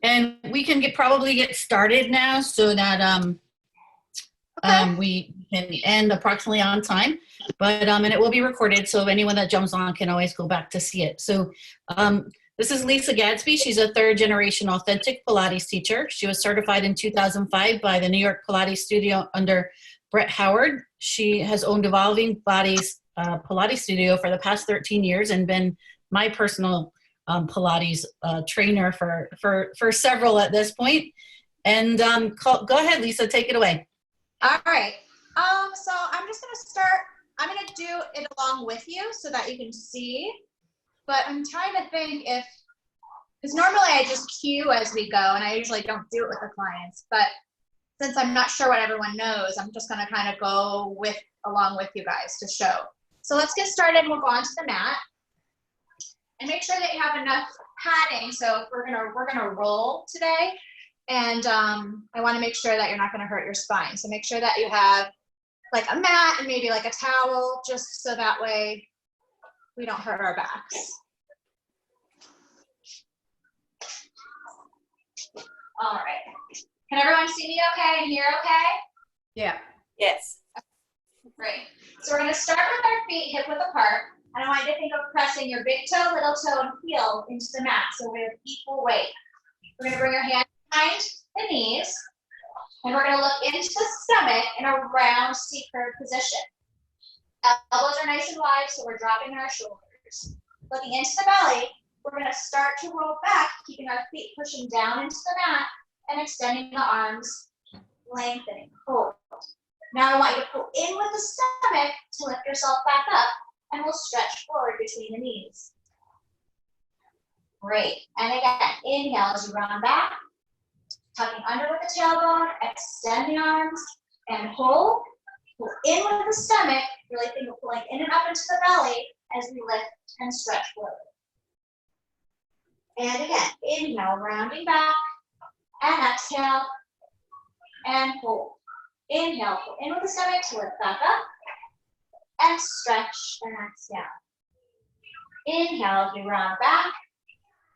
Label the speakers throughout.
Speaker 1: And we can probably get started now so that we can end approximately on time. But and it will be recorded, so anyone that jumps on can always go back to see it. So this is Lisa Gadsby. She's a third-generation authentic Pilates teacher. She was certified in 2005 by the New York Pilates Studio under Brett Howard. She has owned Evolving Bodies Pilates Studio for the past 13 years and been my personal Pilates trainer for several at this point. And go ahead, Lisa, take it away.
Speaker 2: All right. So I'm just going to start. I'm going to do it along with you so that you can see. But I'm trying to think because normally I just cue as we go, and I usually don't do it with the clients. But since I'm not sure what everyone knows, I'm just going to kind of go along with you guys to show. So let's get started. We'll go onto the mat. And make sure that you have enough padding. So we're gonna roll today, and I want to make sure that you're not going to hurt your spine. So make sure that you have like a mat and maybe like a towel, just so that way we don't hurt our backs. All right. Can everyone see me okay and hear okay?
Speaker 1: Yeah.
Speaker 3: Yes.
Speaker 2: Great. So we're going to start with our feet hip width apart. And I want you to think of pressing your big toe, little toe, and heel into the mat. So we have equal weight. We're going to bring our hands behind the knees. And we're going to look into the stomach in a round C-curve position. Elbows are nice and wide, so we're dropping our shoulders. Looking into the belly, we're going to start to roll back, keeping our feet pushing down into the mat and extending the arms, lengthening, hold. Now I want you to pull in with the stomach to lift yourself back up, and we'll stretch forward between the knees. Great. And again, inhale as you round back, tucking under with the tailbone, extend the arms, and hold. Pull in with the stomach, really think of pulling in and up into the belly as we lift and stretch forward. And again, inhale, rounding back, and exhale, and hold. Inhale, pull in with the stomach to lift back up, and stretch and exhale. Inhale as we round back,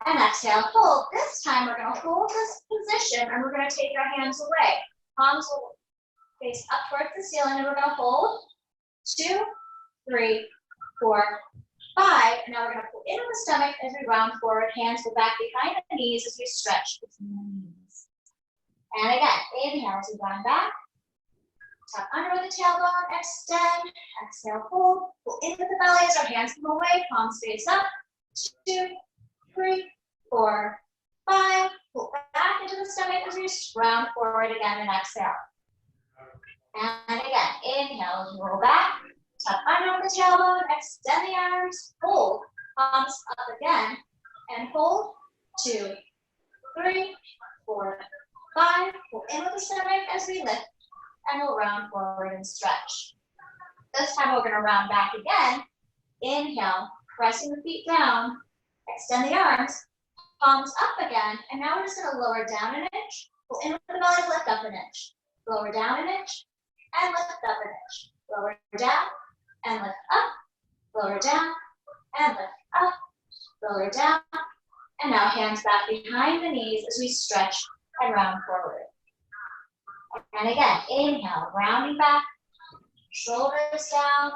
Speaker 2: and exhale, hold. This time we're going to hold this position, and we're going to take our hands away. Palms will face up towards the ceiling, and we're going to hold 2, 3, 4, 5. And now we're going to pull into the stomach as we round forward. Hands go back behind the knees as we stretch between the knees. And again, inhale as we round back. Tuck under with the tailbone, extend, exhale, hold. Pull into the belly as our hands come away, palms face up. 2, 3, 4, 5. Pull back into the stomach as we round forward again and exhale. And again, inhale as you roll back. Tuck under with the tailbone, extend the arms, hold. Palms up again, and hold. 2, 3, 4, 5. Pull in with the stomach as we lift. And we'll round forward and stretch. This time we're going to round back again. Inhale, pressing the feet down, extend the arms, palms up again, and now we're just going to lower down an inch, pull in with the belly, lift up an inch, lower down an inch, and lift up an inch, lower down, and lift up, lower down, and lift up, lower down, and now hands back behind the knees as we stretch and round forward. And again, inhale, rounding back, shoulders down,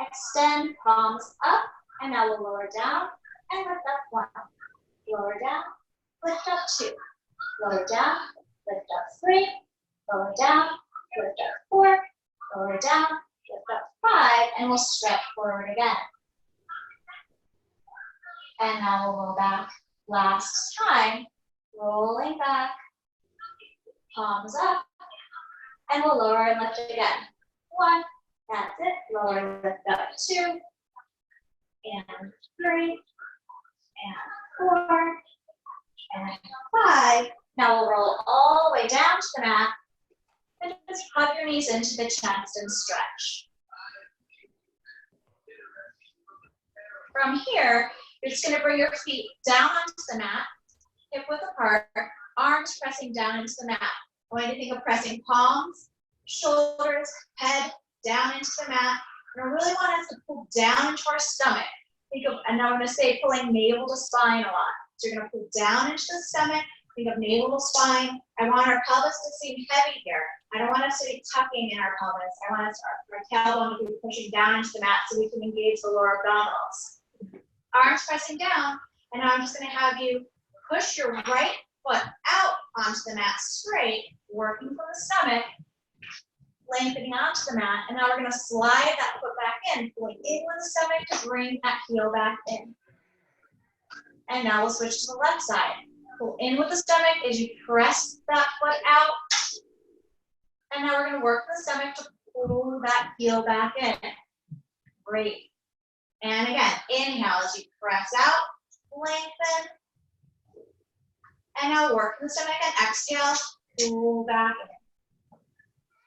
Speaker 2: extend, palms up, and now we'll lower down and lift up 1. Lower down, lift up 2. Lower down, lift up 3. Lower down, lift up 4. Lower down, lift up 5, and we'll stretch forward again. And now we'll roll back last time, rolling back, palms up. And we'll lower and lift again. 1, that's it. Lower, lift up 2, and 3, and 4, and 5. Now we'll roll all the way down to the mat, and just hug your knees into the chest and stretch. From here, you're just going to bring your feet down onto the mat, hip width apart, arms pressing down into the mat. I want you to think of pressing palms, shoulders, head down into the mat. And I really want us to pull down into our stomach. Think of, and now I'm going to say pulling navel to spine a lot. So you're going to pull down into the stomach, Think of navel to spine. I want our pelvis to seem heavy here. I don't want us to be tucking in our pelvis. I want us our tailbone to be pushing down into the mat so we can engage the lower abdominals. Arms pressing down, and now I'm just going to have you push your right foot out onto the mat straight, working from the stomach, lengthening onto the mat, and now we're going to slide that foot back in, pulling in with the stomach to bring that heel back in. And now we'll switch to the left side. Pull in with the stomach as you press that foot out. And now we're going to work the stomach to pull that heel back in. Great. And again, inhale as you press out, lengthen. And now work the stomach and exhale, pull back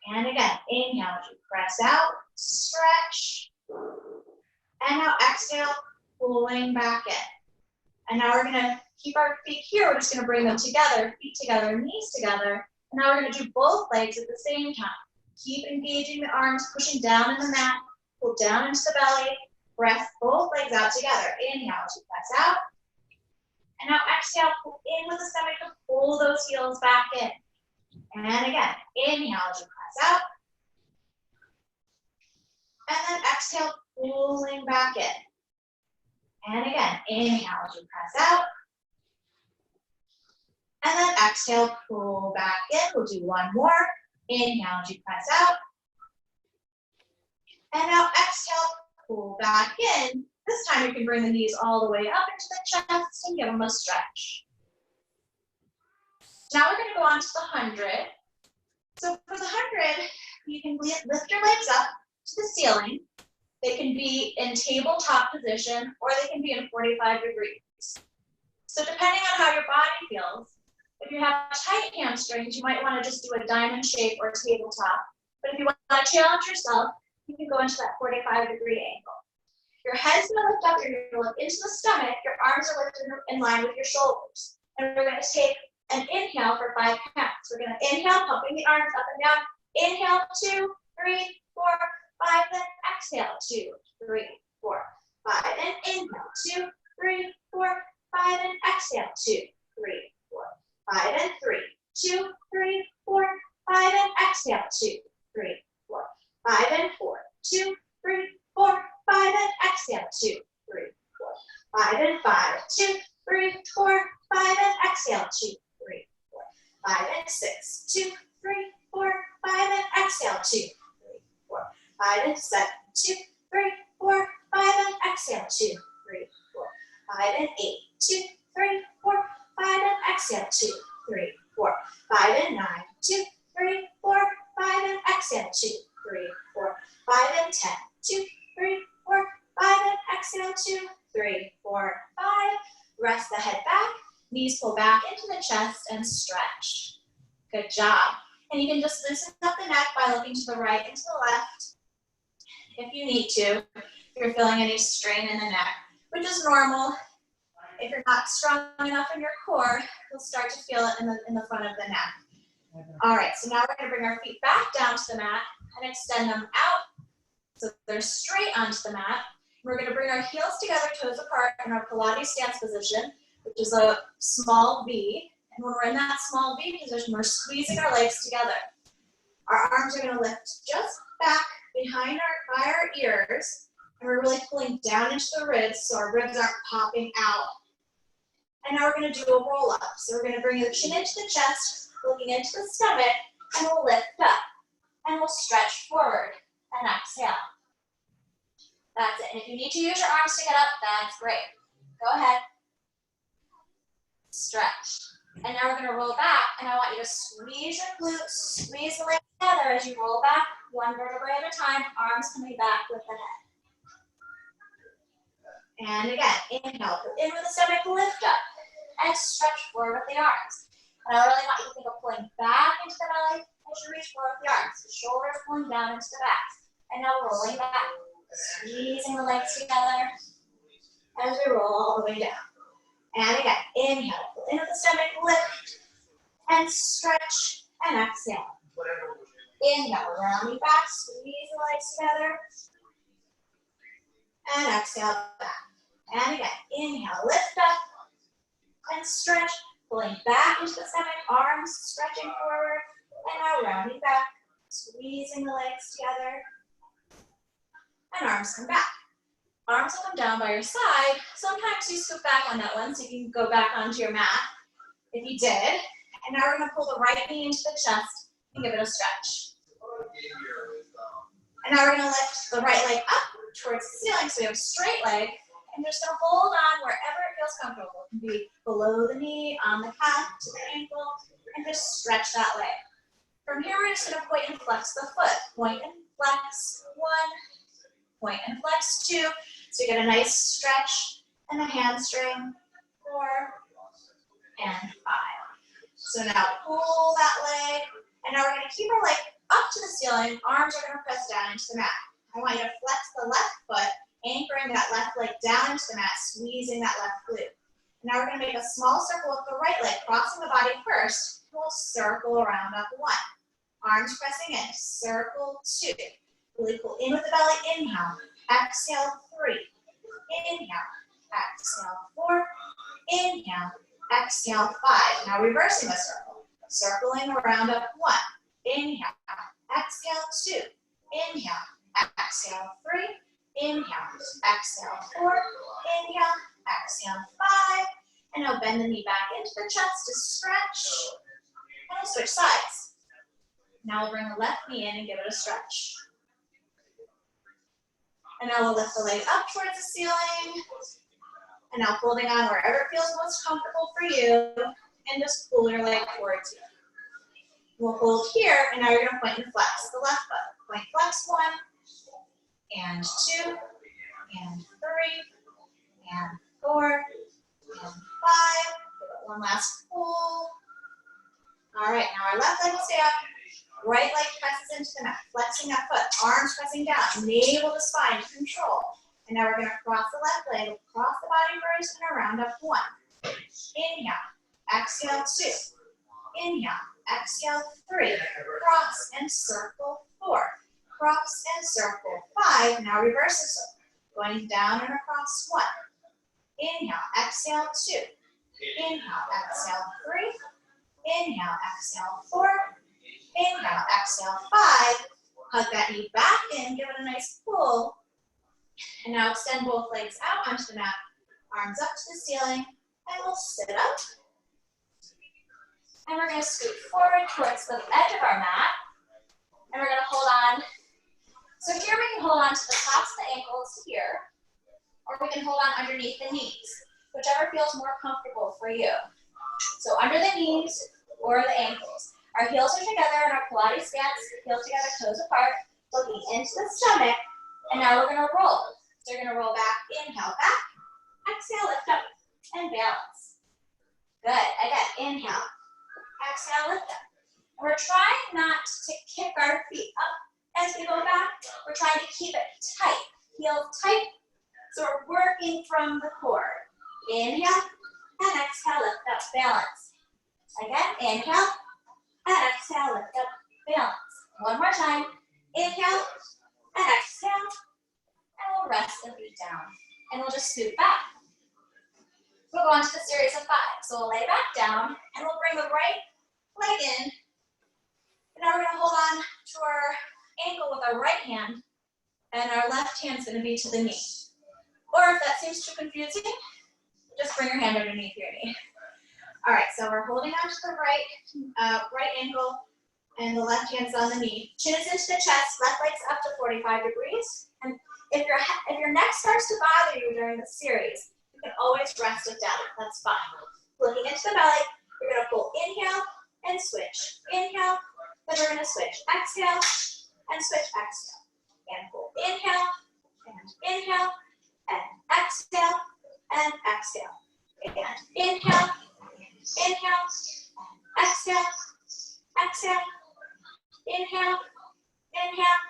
Speaker 2: in. And again, inhale as you press out, stretch. And now exhale, pulling back in. And now we're going to keep our feet here. We're just going to bring them together, feet together, knees together. And now we're going to do both legs at the same time. Keep engaging the arms, pushing down in the mat, pull down into the belly, press both legs out together. Inhale as you press out. And now exhale, pull in with the stomach to pull those heels back in. And again, inhale as you press out. And then exhale, pulling back in. And again, inhale as you press out. And then exhale, pull back in. We'll do one more. Inhale as you press out. And now exhale, pull back in. This time you can bring the knees all the way up into the chest and give them a stretch. Now we're going to go on to the 100. So for the 100, you can lift your legs up to the ceiling. They can be in tabletop position or they can be in 45 degrees. So depending on how your body feels, if you have tight hamstrings, you might want to just do a diamond shape or tabletop. But if you want to challenge yourself, you can go into that 45-degree angle. Your head's going to lift up, you're going to look into the stomach, your arms are lifted in line with your shoulders. And we're going to take an inhale for 5 counts. We're going to inhale, pumping the arms up and down. Inhale, 2, 3, 4, 5, then exhale, 2, 3, 4, 5, and inhale, 2, 3, 4, 5, and exhale, 2, 3, 4, 5, and 3, 2, 3, 4, 5, and exhale, 2, 3, 4, 5, and 4, 2, 3, 4, 5, and exhale, 2, 3, 4, 5, and 5, 2, 3, 4, 5, and exhale, 2, 3, 4, 5, and 6, 2, 3, 4, 5, and exhale, 2, 3, 4, 5, and 7, 2, 3, 4, 5, and exhale, 2, 3, 4, 5, and 8, 2, 3, 4, 5, and exhale, 2, 3, 4, 5, and 9, 2, 3, 4, 5, and exhale, 2, 3, 4, 5, and 10, 2, 3, 4, 5, and exhale, 2, 3, 4, 5. Rest the head back, knees pull back into the chest and stretch. Good job. And you can just loosen up the neck by looking to the right and to the left if you need to, if you're feeling any strain in the neck, which is normal. If you're not strong enough in your core, you'll start to feel it in the front of the neck. All right, so now we're going to bring our feet back down to the mat and extend them out so they're straight onto the mat. We're going to bring our heels together, toes apart in our Pilates stance position, which is a small V. And when we're in that small V position, we're squeezing our legs together. Our arms are going to lift just back behind by our ears, and we're really pulling down into the ribs so our ribs aren't popping out. And now we're going to do a roll up. So we're going to bring the chin into the chest, looking into the stomach, and we'll lift up. And we'll stretch forward and exhale. That's it. And if you need to use your arms to get up, that's great. Go ahead. Stretch. And now we're going to roll back, and I want you to squeeze your glutes, squeeze the legs together as you roll back, one vertebrae at a time, arms coming back with the head. And again, inhale, pull in with the stomach, lift up, and stretch forward with the arms. And I really want you to think of pulling back into the belly as you reach forward with the arms. The shoulders pulling down into the back. And now rolling back, squeezing the legs together as we roll all the way down. And again, inhale, pull in with the stomach, lift, and stretch, and exhale. Inhale, rounding back, squeeze the legs together, and exhale back. And again, inhale, lift up, and stretch, Pulling back into the stomach, arms stretching forward, and now rounding back, squeezing the legs together, and arms come back. Arms will come down by your side. Sometimes you scoop back on that one so you can go back onto your mat if you did. And now we're going to pull the right knee into the chest and give it a stretch. And now we're going to lift the right leg up towards the ceiling so we have a straight leg. And just going to hold on wherever it feels comfortable. It can be below the knee, on the calf, to the ankle, and just stretch that leg. From here, we're just going to point and flex the foot. Point and flex, 1, point and flex, 2. So you get a nice stretch and a hamstring, 4, and 5. So now pull that leg, and now we're going to keep our leg up to the ceiling. Arms are going to press down into the mat. I want you to flex the left foot, anchoring that left leg down into the mat, squeezing that left glute. Now we're going to make a small circle with the right leg, crossing the body first. We'll circle around up 1. Arms pressing in, circle 2. Really pull in with the belly, inhale, exhale 3. Inhale, exhale 4. Inhale, exhale 5. Now reversing the circle, circling around up 1. Inhale, exhale 2. Inhale, exhale 3. Inhale, exhale 4. Inhale, exhale 5. And now bend the knee back into the chest to stretch. And we'll switch sides. Now we'll bring the left knee in and give it a stretch. And now we'll lift the leg up towards the ceiling. And now holding on wherever it feels most comfortable for you. And just pull your leg towards you. We'll hold here, and now you're going to point and flex the left foot. Point, flex 1, and 2, and 3, and 4, and 5. Give it one last pull. All right, now our left leg will stay up. Right leg presses into the mat, flexing that foot, arms pressing down, navel to spine to control. And now we're going to cross the left leg, across the body first, and around up 1. Inhale, exhale 2. Inhale, exhale 3. Cross and circle 4. Cross and circle 5. Now reverse the circle, going down and across 1. Inhale, exhale 2. Inhale, exhale 3. Inhale, exhale 4. Inhale, exhale 5. Hug that knee back in, give it a nice pull. And now extend both legs out onto the mat, arms up to the ceiling, and we'll sit up. And we're going to scoot forward towards the edge of our mat. And we're going to hold on. So here we can hold on to the tops of the ankles here, or we can hold on underneath the knees, whichever feels more comfortable for you. So under the knees or the ankles. Our heels are together in our Pilates stance, heels together, toes apart, looking into the stomach, and now we're going to roll. So you're going to roll back, inhale, back, exhale, lift up, and balance. Good, again, inhale, exhale, lift up. We're trying not to kick our feet up as we go back. We're trying to keep it tight, heels tight, so we're working from the core. Inhale, and exhale, lift up, balance. Again, inhale, and exhale, lift up, balance. One more time. Inhale, and exhale, and we'll rest the feet down. And we'll just scoot back. We'll go on to the series of 5. So we'll lay back down, and we'll bring the right leg in. And now we're going to hold on to our ankle with our right hand, and our left hand's going to be to the knee. Or if that seems too confusing, just bring your hand underneath your knee. All right, so we're holding on to the right ankle, and the left hand's on the knee. Chin is into the chest, left leg's up to 45 degrees. And if your neck starts to bother you during the series, you can always rest it down. That's fine. Looking into the belly, we're going to pull inhale and switch. Inhale, then we're going to switch. Exhale and switch. Exhale. And pull inhale and inhale and exhale and exhale. And inhale. Inhale, exhale, exhale, inhale, inhale,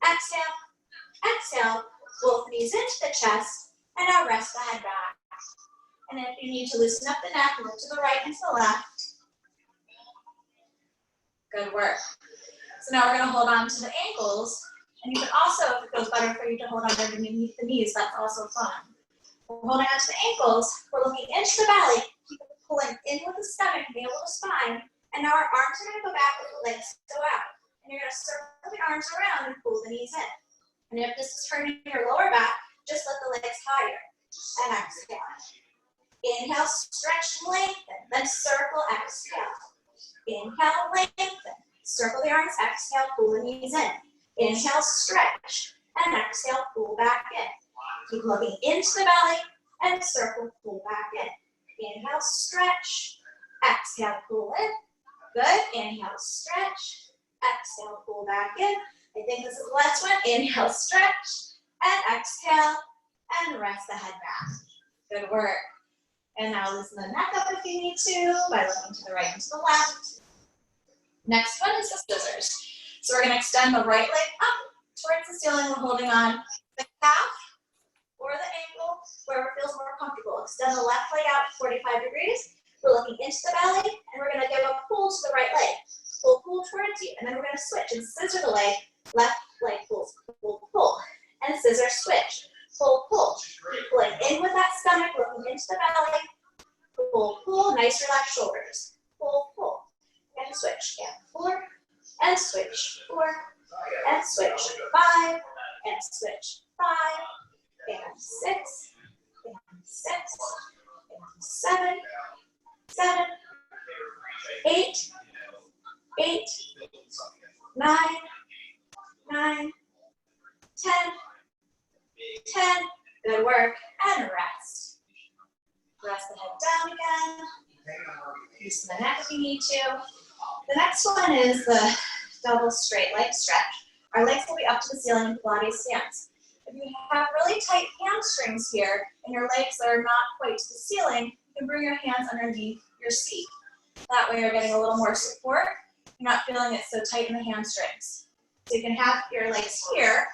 Speaker 2: exhale, exhale. Both knees into the chest, and now rest the head back. And if you need to loosen up the neck, move to the right and to the left. Good work. So now we're going to hold on to the ankles, and you can also, if it feels better for you to hold on underneath the knees, that's also fun. We're holding on to the ankles, we're looking into the belly, keep pulling in with the stomach, navel to spine. And now our arms are going to go back with the legs go out. And you're going to circle the arms around and pull the knees in. And if this is hurting your lower back, just let the legs higher. And exhale. Inhale, stretch, lengthen. Then circle, exhale. Inhale, lengthen. Circle the arms, exhale, pull the knees in. Inhale, stretch. And exhale, pull back in. Keep looking into the belly and circle, pull back in. Inhale, stretch. Exhale, pull in. Good. Inhale, stretch. Exhale, pull back in. I think this is the last one. Inhale, stretch. And exhale. And rest the head back. Good work. And now loosen the neck up if you need to by looking to the right and to the left. Next one is the scissors. So we're going to extend the right leg up towards the ceiling. We're holding on the calf or the ankle, wherever feels more comfortable. Extend the left leg out 45 degrees. We're looking into the belly, and we're going to give a pull to the right leg. Pull, pull towards you, and then we're going to switch and scissor the leg. Left leg pulls, pull, pull, and scissor switch. Pull, pull. Keep pulling in with that stomach, looking into the belly. Pull, pull. Nice relaxed shoulders. Pull, pull. And switch. And 4. And switch. 4. And switch. 5. And switch. 5. And 6. And 6. And 7. 7. 8. 8. 9. 9. 10. 10. Good work. And rest. Rest the head down again. Loosen the neck if you need to. The next one is the double straight leg stretch. Our legs will be up to the ceiling in Pilates stance. If you have really tight hamstrings here and your legs are not quite to the ceiling, you can bring your hands underneath your seat. That way you're getting a little more support. You're not feeling it so tight in the hamstrings. So you can have your legs here,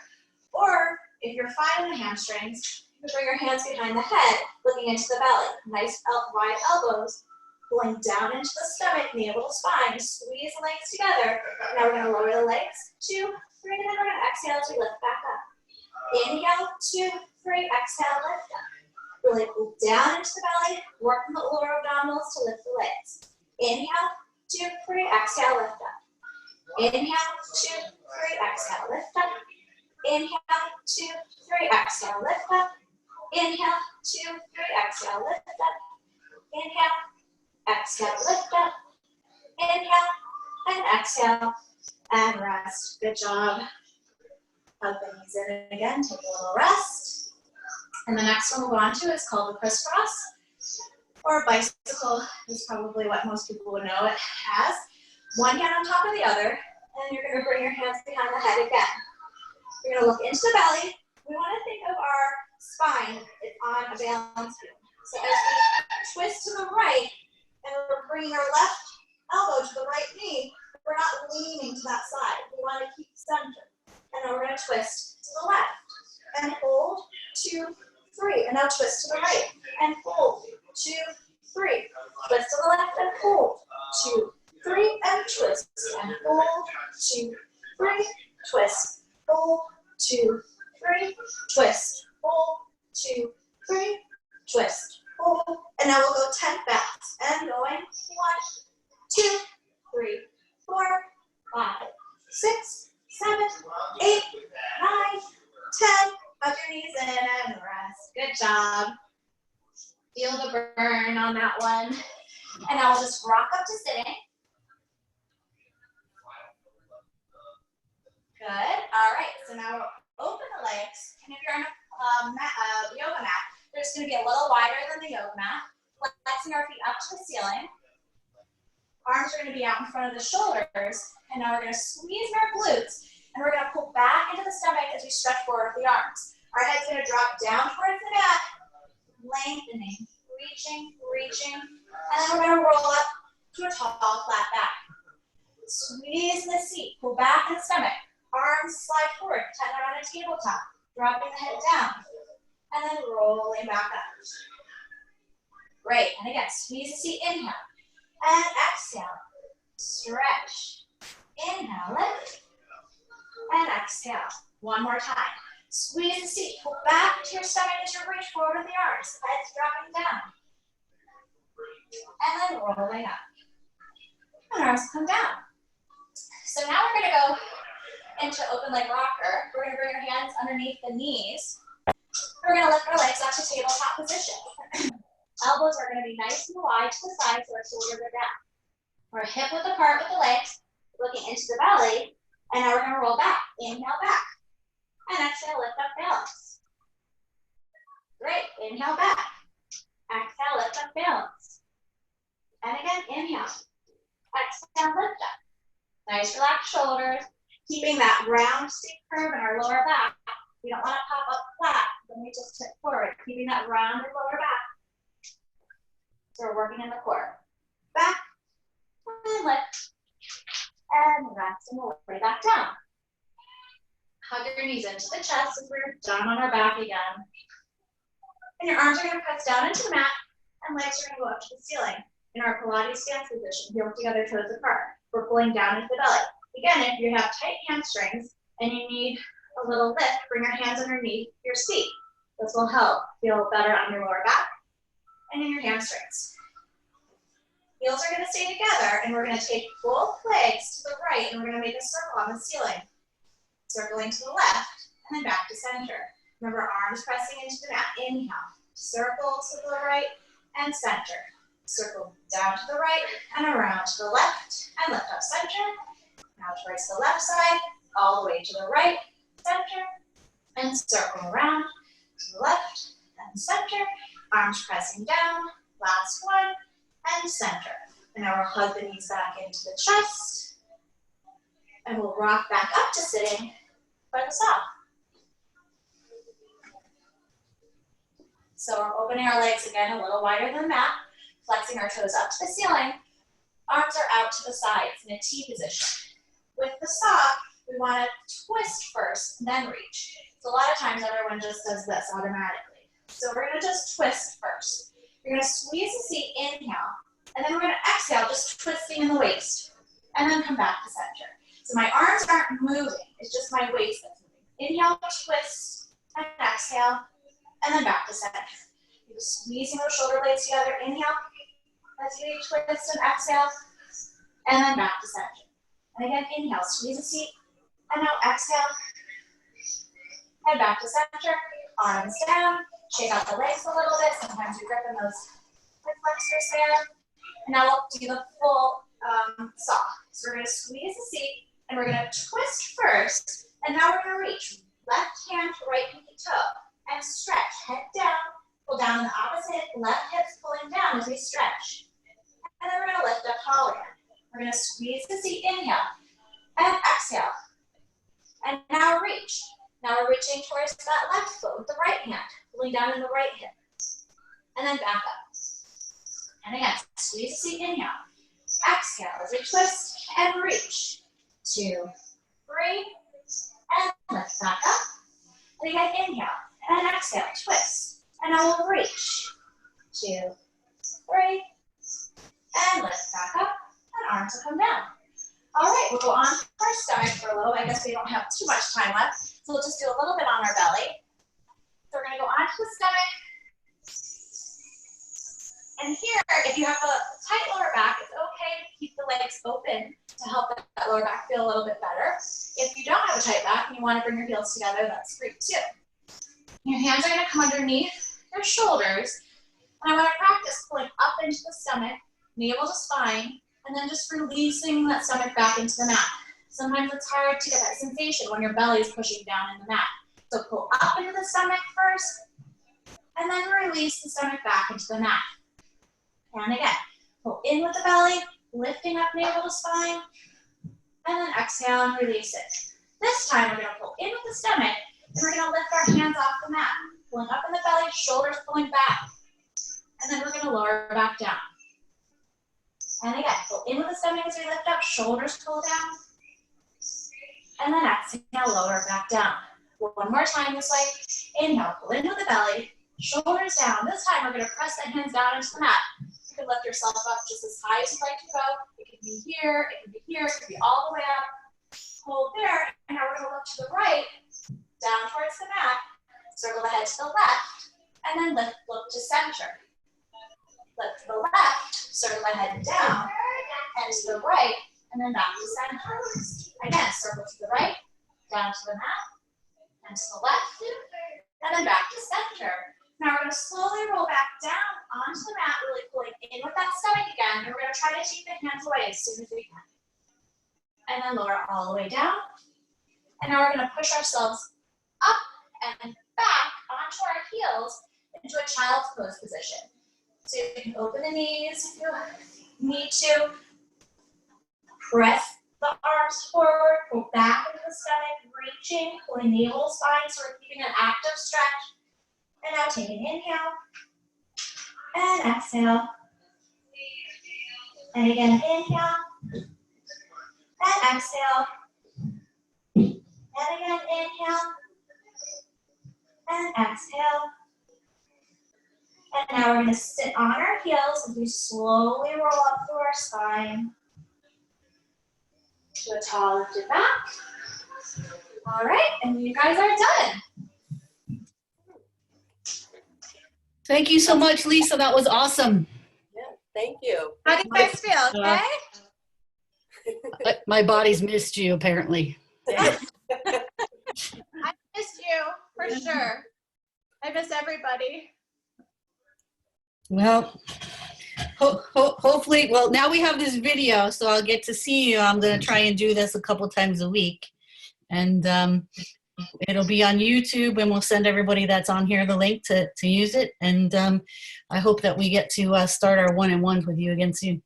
Speaker 2: or if you're fine in the hamstrings, you can bring your hands behind the head, looking into the belly. Nice wide elbows, pulling down into the stomach, navel to spine. Squeeze the legs together. Now we're going to lower the legs. 2, 3, and then we're going to exhale as we lift back up. Inhale, 2, 3, exhale, lift up. Really pull down into the belly, working the lower abdominals to lift the legs. Inhale, 2, 3, exhale, lift up. Inhale, 2, 3, exhale, lift up. Inhale, 2, 3, exhale, lift up. Inhale, 2, 3, exhale, lift up. Inhale, exhale, lift up. Inhale, and exhale, and rest. Good job. Hug the knees in again, take a little rest. And the next one we'll go on to is called the crisscross, or bicycle is probably what most people would know it as. One hand on top of the other, and you're going to bring your hands behind the head again. You're going to look into the belly. We want to think of our spine on a balance beam. So as we twist to the right, and we're bringing our left elbow to the right knee, we're not leaning to that side. We want to keep center. And then we're going to twist to the left. And hold, 2, 3. And now twist to the right. And hold, 2, 3. Twist to the left and hold, 2, 3. And twist. And hold, 2, 3. Twist. Hold, 2, 3. Twist. Hold, 2, 3. Twist. Hold. And now we'll go 10 backs. And going 1, 2, 3, 4, 5, 6, 7, 8, 9, 10. Hug your knees in and rest. Good job. Feel the burn on that one. And now we'll just rock up to sitting. Good. All right. So now we'll open the legs. And if you're on a yoga mat, they're just going to be a little wider than the yoga mat. Flexing our feet up to the ceiling. Arms are going to be out in front of the shoulders. And now we're going to squeeze our glutes. And we're going to pull back into the stomach as we stretch forward with the arms. Our head's going to drop down towards the neck. Lengthening. Reaching, reaching. And then we're going to roll up to a tall, flat back. Squeeze the seat. Pull back in the stomach. Arms slide forward. Pretend they're on a tabletop. Dropping the head down. And then rolling back up. Great. And again, squeeze the seat. Inhale. And exhale. Stretch. Inhale. Lift. And exhale. One more time. Squeeze the seat. Pull back to your stomach as you reach forward with the arms. Head's dropping down. And then rolling up. And arms come down. So now we're gonna go into open leg rocker. We're gonna bring our hands underneath the knees. We're gonna lift our legs up to tabletop position. Elbows are gonna be nice and wide to the side so our shoulders are down. We're hip width apart with the legs, looking into the belly, and now we're gonna roll back. Inhale back, and exhale, lift up, balance. Great, inhale back. Exhale, lift up, balance. And again, inhale. Exhale, lift up. Nice relaxed shoulders, keeping that round steep curve in our lower back. We don't want to pop up flat, then we just tip forward, keeping that rounded lower back. So we're working in the core. Back, and lift, and rest, and we'll way back down. Hug your knees into the chest as we're down on our back again. And your arms are going to press down into the mat, and legs are going to go up to the ceiling. In our Pilates stance position, heels together, toes apart. We're pulling down into the belly. Again, if you have tight hamstrings and you need a little lift, bring your hands underneath your seat. This will help feel better on your lower back and in your hamstrings. Heels are going to stay together, and we're going to take both legs to the right, and we're going to make a circle on the ceiling. Circling to the left, and then back to center. Remember, arms pressing into the mat. Inhale. Circle to the right and center. Circle down to the right and around to the left, and lift up center. Now towards the left side, all the way to the right, center, and circle around to the left and center. Arms pressing down. Last one, and center. And now we'll hug the knees back into the chest, and we'll rock back up to sitting for the soft. So we're opening our legs again a little wider than the mat, flexing our toes up to the ceiling. Arms are out to the sides in a T position. With the soft, we want to twist first, and then reach. So a lot of times everyone just does this automatically. So we're going to just twist first. You're going to squeeze the seat, inhale, and then we're going to exhale, just twisting in the waist, and then come back to center. So my arms aren't moving, it's just my waist that's moving. Inhale, twist, and exhale, and then back to center. You're just squeezing those shoulder blades together. Inhale, as you twist and exhale, and then back to center. And again, inhale, squeeze the seat, and now exhale, and back to center. Arms down, shake out the legs a little bit. Sometimes you grip in those hip flexors there. And now we'll do the full saw. So we're going to squeeze the seat, and we're going to twist first, and now we're going to reach left hand to right pinky toe, and stretch, head down, pull down the opposite hip, left hip's pulling down as we stretch. And then we're going to lift up tall again. We're going to squeeze the seat, inhale, and exhale. And now reach. Now we're reaching towards that left foot with the right hand, pulling down in the right hip. And then back up. And again, squeeze the seat, inhale. Exhale as we twist and reach. 2, 3, and lift back up. And again, inhale and exhale, twist. And now we'll reach. 2, 3, and lift back up, and arms will come down. All right, we'll go on to our stomach for a little. I guess we don't have too much time left, so we'll just do a little bit on our belly. So we're going to go onto the stomach. And here, if you have a tight lower back, it's okay to keep the legs open to help that lower back feel a little bit better. If you don't have a tight back and you want to bring your heels together, that's great too. Your hands are going to come underneath your shoulders. And I want to practice pulling up into the stomach, navel to spine, and then just releasing that stomach back into the mat. Sometimes it's hard to get that sensation when your belly is pushing down in the mat. So pull up into the stomach first, and then release the stomach back into the mat. And again, pull in with the belly, lifting up navel to spine, and then exhale and release it. This time we're going to pull in with the stomach, and we're going to lift our hands off the mat, pulling up in the belly, shoulders pulling back, and then we're going to lower back down. And again, pull in with the stomach as we lift up, shoulders pull down, and then exhale, lower back down. One more time this way. Inhale, pull in with the belly, shoulders down. This time we're going to press the hands down into the mat. You can lift yourself up just as high as you'd like to go. It can be here, it can be here, it can be all the way up. Hold there, and now we're going to look to the right, down towards the mat, circle the head to the left, and then look to center. Lift to the left, Circle my head down and to the right, and then back to center. Again, circle to the right, down to the mat, and to the left, and then back to center. Now we're going to slowly roll back down onto the mat, really pulling in with that stomach again, and we're going to try to take the hands away as soon as we can. And then lower all the way down. And now we're going to push ourselves up and back onto our heels into a child's pose position. So you can open the knees if you need to. Press the arms forward, pull back into the stomach, reaching, pulling the whole spine, so we're keeping an active stretch. And now take an inhale. And exhale. And again, inhale. And exhale. And again, inhale. And exhale. And now we're going to sit on our heels as we slowly roll up through our spine to a tall lifted back. All right, and you guys are done.
Speaker 1: Thank you so much, Lisa. That was awesome.
Speaker 3: Yeah, thank you.
Speaker 2: How do you guys feel? Okay?
Speaker 1: My body's missed you, apparently.
Speaker 3: Yeah.
Speaker 2: I missed you, for sure. I miss everybody.
Speaker 1: Well, hopefully, well, now we have this video, so I'll get to see you. I'm going to try and do this a couple times a week. And it'll be on YouTube, and we'll send everybody that's on here the link to use it. And I hope that we get to start our one-on-ones with you again soon.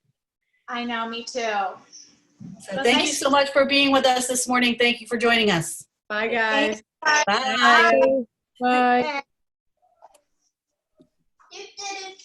Speaker 2: I know, me too.
Speaker 1: So thank you so much for being with us this morning. Thank you for joining us.
Speaker 4: Bye, guys.
Speaker 2: Bye.
Speaker 1: Bye.
Speaker 4: Bye.
Speaker 2: You did it.